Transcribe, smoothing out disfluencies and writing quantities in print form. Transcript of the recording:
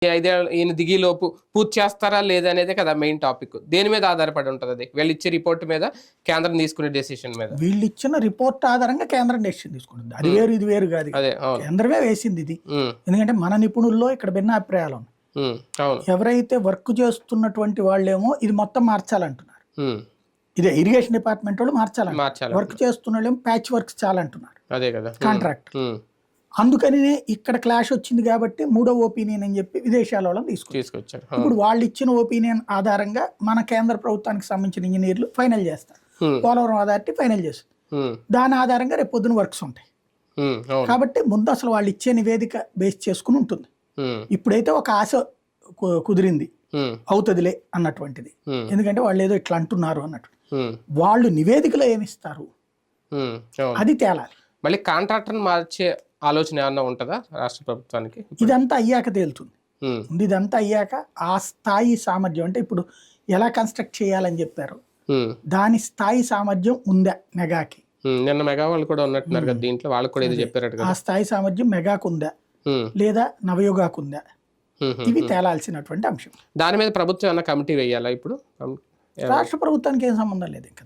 ఐదేళ్ళు ఈయన దిగిలోపు పూర్తి చేస్తారా లేదనేదే కదా మెయిన్ టాపిక్. దేని మీద ఆధారపడి ఉంటుంది అది? వీళ్ళు ఇచ్చే రిపోర్ట్ మీద, కేంద్రం తీసుకునే డెసిషన్ మీద? వీళ్ళు ఇచ్చిన రిపోర్ట్ ఆధారంగా కేంద్రం డెసిషన్ తీసుకుంటుంది. అది వేరు ఇది వేరు కాదు. అదే కేంద్రమే వేసింది ఇది. ఎందుకంటే మన నిపుణుల్లో ఇక్కడ భిన్న అభిప్రాయాలు ఉన్నాయి. ఎవరైతే వర్క్ చేస్తున్నటువంటి వాళ్ళేమో ఇది మొత్తం మార్చాలంటున్నారు. ఇదే ఇరిగేషన్ డిపార్ట్మెంట్ వాళ్ళు మార్చాలి. వర్క్ చేస్తున్న వాళ్ళేమో ప్యాచ్ వర్క్స్ చాలంటున్నారు. అదే కదా కాంట్రాక్ట్. అందుకని ఇక్కడ క్లాష్ వచ్చింది కాబట్టి మూడో ఒపీనియన్ అని చెప్పి విదేశాల వాళ్ళని తీసుకొచ్చారు. ఇప్పుడు వాళ్ళు ఇచ్చిన ఒపీనియన్ ఆధారంగా మన కేంద్ర ప్రభుత్వానికి సంబంధించిన ఇంజనీర్లు ఫైనల్ చేస్తారు. పోలవరం అథారిటీ ఫైనల్ చేస్తుంది. దాని ఆధారంగా రేపు పొద్దున వర్క్స్ ఉంటాయి. కాబట్టి ముందు అసలు వాళ్ళు ఇచ్చే నివేదిక బేస్ చేసుకుని ఉంటుంది. ఇప్పుడైతే ఒక ఆశ కుదిరింది, అవుతుందిలే అన్నటువంటిది. ఎందుకంటే వాళ్ళు ఏదో ఇట్లా అంటున్నారు అన్నట్టు. వాళ్ళు నివేదికలో ఏమిస్తారు అది తేలాలి. మళ్ళీ కాంట్రాక్టర్ మార్చే ఆలోచన ఏమన్నా ఉంటుందా రాష్ట్ర ప్రభుత్వానికి? ఇదంతా అయ్యాక తేలుతుంది. ఇదంతా అయ్యాక ఆ స్థాయి సామర్థ్యం, అంటే ఇప్పుడు ఎలా కన్స్ట్రక్ట్ చేయాలని చెప్పారు, దాని స్థాయి సామర్థ్యం ఉందా మెగాకి? నిన్న మెగా వాళ్ళు కూడా ఉన్నట్టున్నారు కదా దీంట్లో, వాళ్ళు కూడా ఇది చెప్పారు. ఆ స్థాయి సామర్థ్యం మెగాకు ఉందా లేదా నవయోగాకు ఉందా, ఇవి తేలాల్సినటువంటి అంశం. దాని మీద ప్రభుత్వం ఏమన్నా కమిటీ వేయాలా? ఇప్పుడు రాష్ట్ర ప్రభుత్వానికి ఏం సంబంధం లేదు ఇంకా.